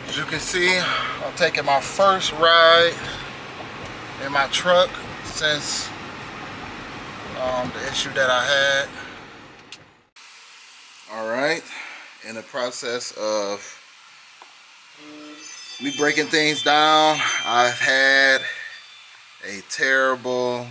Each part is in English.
As you can see, I'm taking my first ride in my truck since the issue that I had. Alright, in the process of me breaking things down, I've had a terrible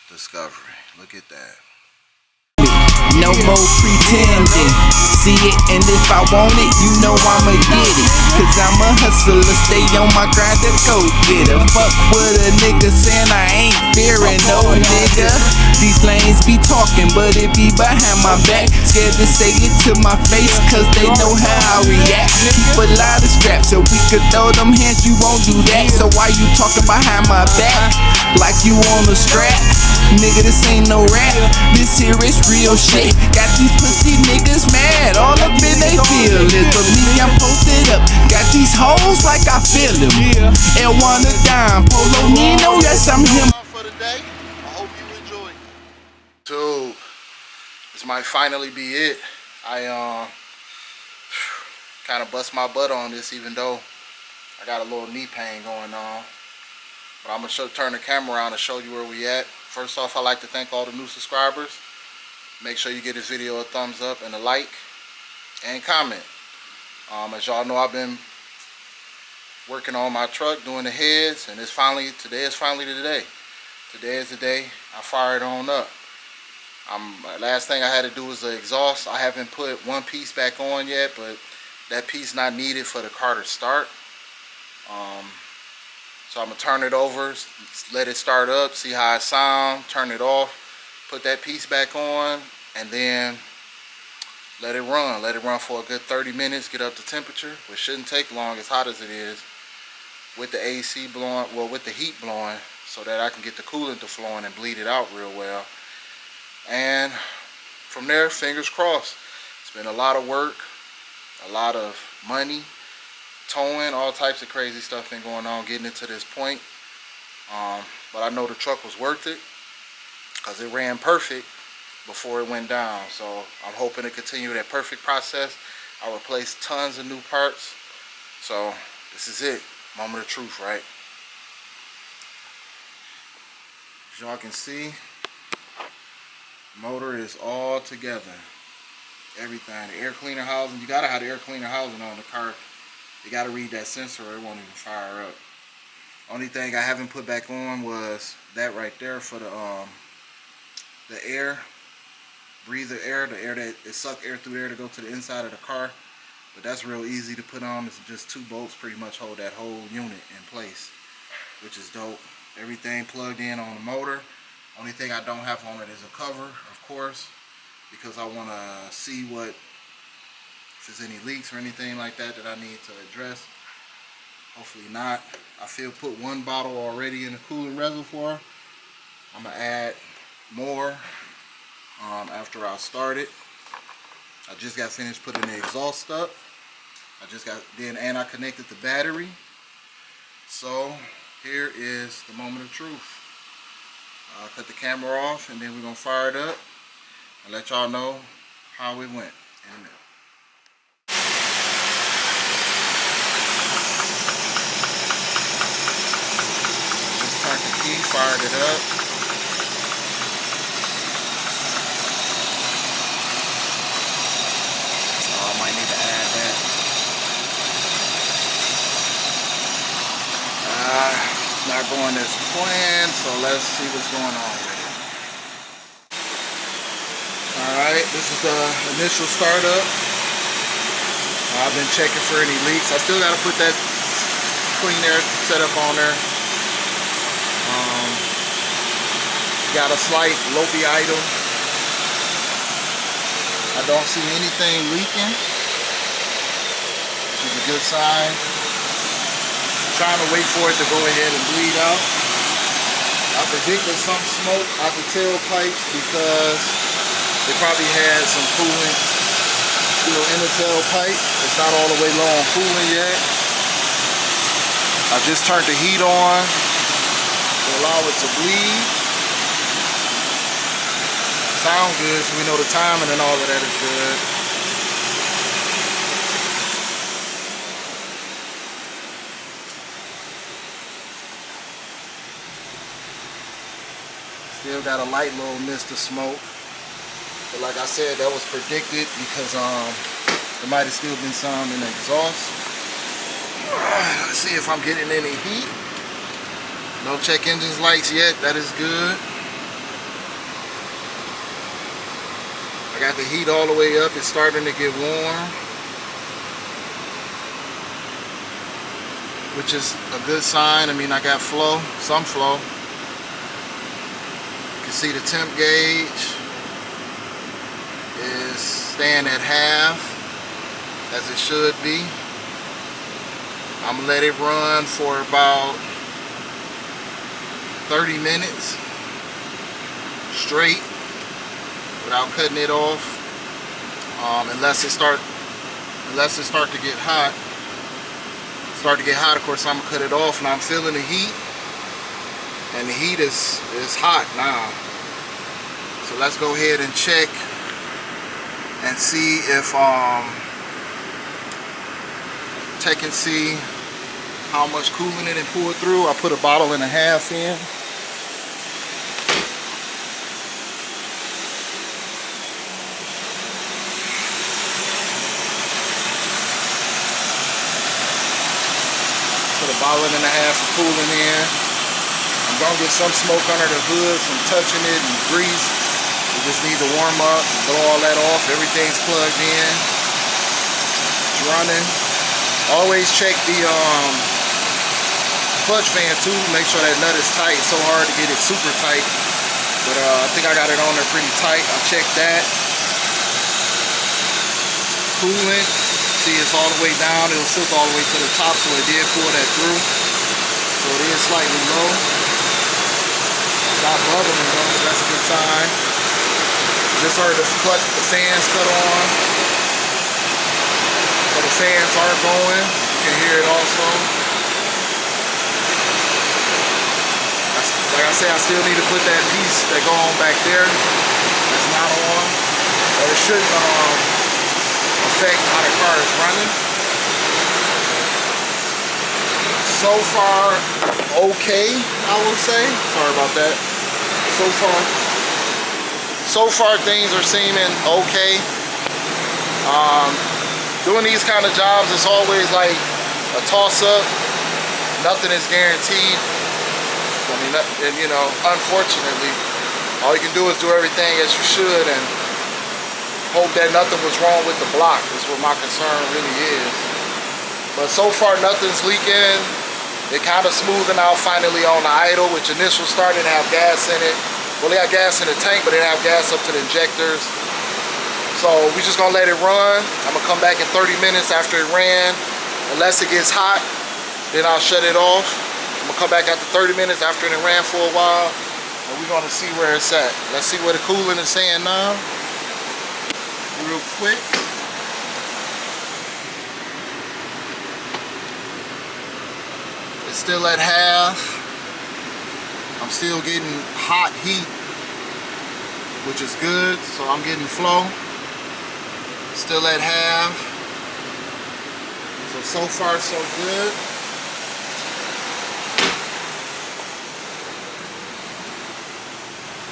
discovery. Look at that. No more pretending. See it, and if I want it, you know I'ma get it. Cause I'm a hustler, stay on my grind to go get it. Fuck with a nigga saying I ain't fearing no nigga. These lanes be talking, but it be behind my back. Scared to say it to my face, cause they know how I react. Keep a lot of straps, so we could throw them hands, you won't do that. So why you talking behind my back, like you on a strap? Nigga, this ain't no rap, this here is real shit. Got these pussy niggas mad, all up in they feelings. But me, I'm posted up, got these hoes like I feel them. And wanna dime, Polo Nino, yes I'm him. For the day, I hope you enjoyed. Dude, this might finally be it. I kind of bust my butt on this, even though I got a little knee pain going on. But I'm gonna turn the camera around and show you where we at. First off, I'd like to thank all the new subscribers. Make sure you give this video a thumbs up and a like and comment. As y'all know, I've been working on my truck, doing the heads, and today is finally the day. Today is the day I fire it on up. Last thing I had to do was the exhaust. I haven't put one piece back on yet, but that piece not needed for the car to start. So I'm gonna turn it over, let it start up, see how it sounds, turn it off, put that piece back on, and then let it run. Let it run for a good 30 minutes, get up to temperature, which shouldn't take long as hot as it is, with the AC blowing, well, with the heat blowing, so that I can get the coolant to flowing and bleed it out real well. And from there, fingers crossed. It's been a lot of work, a lot of money, towing, all types of crazy stuff been going on getting it to this point. But I know the truck was worth it because it ran perfect before it went down. So I'm hoping to continue that perfect process. I replaced tons of new parts. So this is it. Moment of truth, right? As y'all can see, motor is all together. Everything. The air cleaner housing. You gotta have the air cleaner housing on the car. You gotta read that sensor or it won't even fire up. Only thing I haven't put back on was that right there for the air, breather air, the air that it suck air through there to go to the inside of the car. But that's real easy to put on. It's just 2 bolts pretty much hold that whole unit in place, which is dope. Everything plugged in on the motor. Only thing I don't have on it is a cover, of course, because I want to see if there's any leaks or anything like that I need to address. Hopefully not. I put 1 bottle already in the coolant reservoir. I'm gonna add more after I start it. I just got finished putting the exhaust up. And I connected the battery. So here is the moment of truth. I'll cut the camera off and then we're gonna fire it up and let y'all know how it went in a minute. Just turned the key, fired it up. I might need to add that. It's not going as planned, so let's see what's going on with it. Alright, this is the initial startup. I've been checking for any leaks. I still got to put that clean air setup on there. Got a slight lopey idle. I don't see anything leaking, which is a good sign. Trying to wait for it to go ahead and bleed out. I predicted some smoke out the tailpipes because they probably had some coolant still in the tailpipe. It's not all the way low on coolant yet. I just turned the heat on to allow it to bleed. sound good, so we know the timing and all of that is good. Still got a light little mist of smoke. But like I said, that was predicted because there might have still been some in the exhaust. Let's see if I'm getting any heat. No check engines lights yet. That is good. I got the heat all the way up. It's starting to get warm, which is a good sign. I mean, I got flow, some flow. You can see the temp gauge is staying at half, as it should be. I'm gonna let it run for about 30 minutes straight without cutting it off, unless it start to get hot. Of course, I'm gonna cut it off, and I'm feeling the heat, and the heat is hot now. So let's go ahead and check and see if check and see how much coolant it poured through. I put a bottle and a half in. Put a bottle and a half of coolant in. I'm gonna get some smoke under the hood from touching it and grease. We just need to warm up, blow all that off. Everything's plugged in. It's running. Always check the clutch fan too. Make sure that nut is tight. It's so hard to get it super tight. But I think I got it on there pretty tight. I checked that. Coolant. See, it's all the way down. It'll filter all the way to the top, so it did pull that through. So it is slightly low. Not bubbling though, so that's a good sign. Just heard the fans cut on. So the fans are going. You can hear it also. Like I said, I still need to put that piece that go on back there. That's not on. But it shouldn't affect how the car is running. So far, okay, I would say. Sorry about that. So far things are seeming okay. Doing these kind of jobs is always like a toss-up. Nothing is guaranteed. I mean, and you know, unfortunately, all you can do is do everything as you should and hope that nothing was wrong with the block. Is what my concern really is. But so far, nothing's leaking. It kind of smoothing out finally on the idle, which initial started to have gas in it. Well, they had gas in the tank, but they didn't have gas up to the injectors. So we just gonna let it run. I'm gonna come back in 30 minutes after it ran. Unless it gets hot, then I'll shut it off. I'm gonna come back after 30 minutes after it ran for a while, and we're gonna see where it's at. Let's see what the coolant is saying now. Real quick. It's still at half. I'm still getting hot heat, which is good. So I'm getting flow. Still at half. So far so good.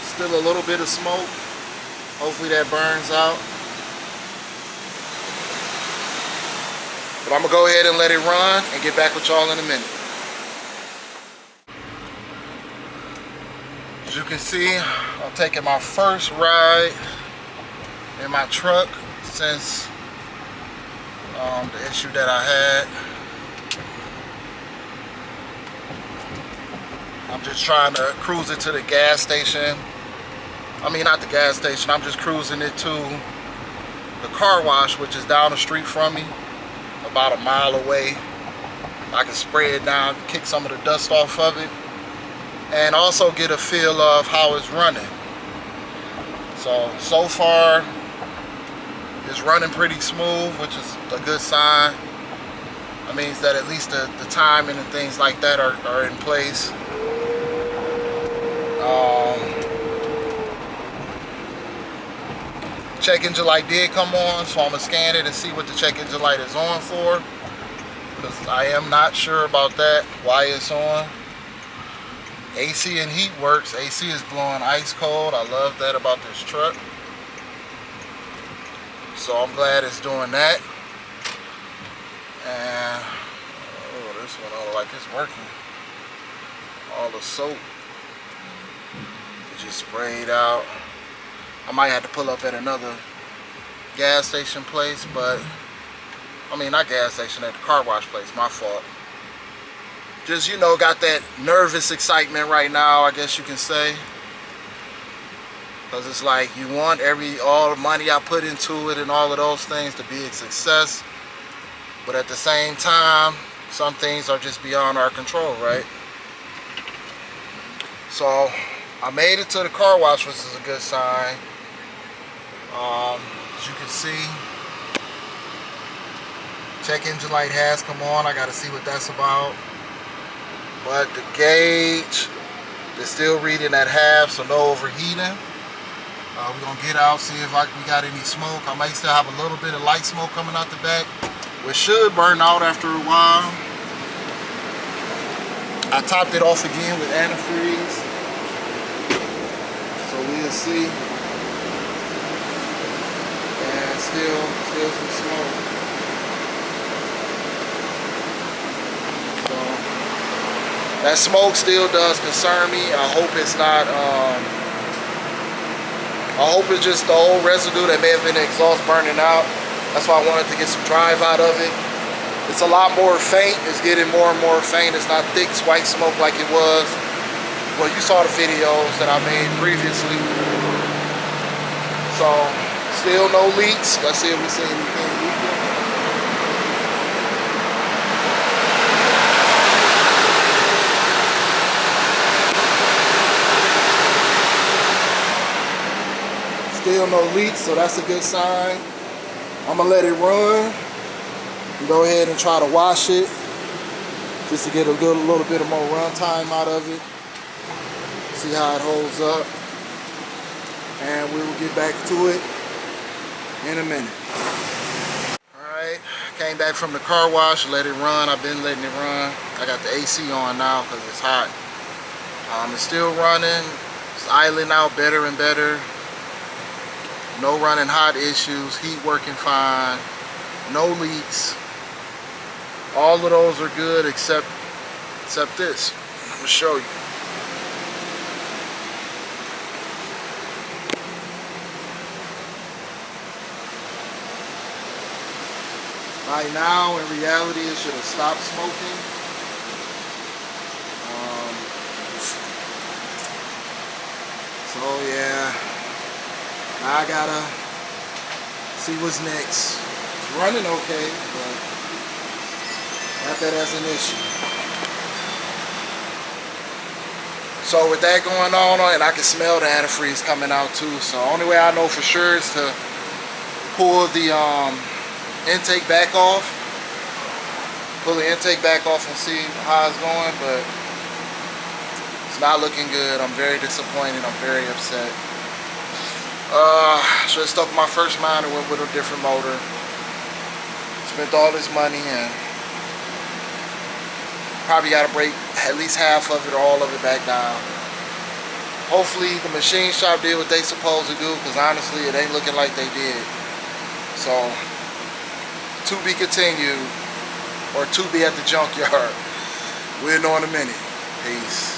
Still a little bit of smoke. Hopefully that burns out. But I'm gonna go ahead and let it run and get back with y'all in a minute. As you can see, I'm taking my first ride in my truck since the issue that I had. I'm just trying to cruise it to the gas station. I mean, not the gas station, I'm just cruising it to the car wash, which is down the street from me, about a mile away. I can spray it down, kick some of the dust off of it, and also get a feel of how it's running. So far, it's running pretty smooth, which is a good sign. That means that at least the timing and things like that are in place. check engine light did come on, so I'm gonna scan it and see what the check engine light is on for, because I am not sure about that, why it's on. AC and heat works. AC is blowing ice cold. I love that about this truck. So I'm glad it's doing that. And oh, this one don't look like it's working. All the soap just sprayed out. I might have to pull up at another gas station place, but I mean, not gas station, at the car wash place, my fault. Just, you know, got that nervous excitement right now, I guess you can say. Because it's like you want all the money I put into it and all of those things to be a success. But at the same time, some things are just beyond our control, right? So I made it to the car wash, which is a good sign. As you can see, check engine light has come on. I got to see what that's about. But the gauge is still reading at half, so no overheating. We're going to get out, see if we got any smoke. I might still have a little bit of light smoke coming out the back, which should burn out after a while. I topped it off again with antifreeze, so we'll see. And still some smoke. So that smoke still does concern me. I hope it's not. I hope it's just the old residue that may have been the exhaust burning out. That's why I wanted to get some drive out of it. It's a lot more faint. It's getting more and more faint. It's not thick white smoke like it was. Well, you saw the videos that I made previously. So, still no leaks. Let's see if we see anything leaking. Still no leaks, so that's a good sign. I'm gonna let it run and go ahead and try to wash it just to get a little bit of more run time out of it. See how it holds up, and we will get back to it in a minute. Alright, came back from the car wash, let it run. I've been letting it run. I got the AC on now because it's hot. It's still running. It's idling out better and better. No running hot issues, heat working fine, no leaks. All of those are good except this. I'm gonna show you. Right now, in reality, it should have stopped smoking. So yeah. I gotta see what's next. It's running okay, but got that as an issue. So with that going on, and I can smell the antifreeze coming out too. So only way I know for sure is to pull the intake back off. Pull the intake back off and see how it's going, but it's not looking good. I'm very disappointed. I'm very upset. Should have stuck with my first mind and went with a different motor. Spent all this money and probably got to break at least half of it or all of it back down. Hopefully the machine shop did what they supposed to do, because honestly it ain't looking like they did. So to be continued, or to be at the junkyard. We'll know in a minute. Peace.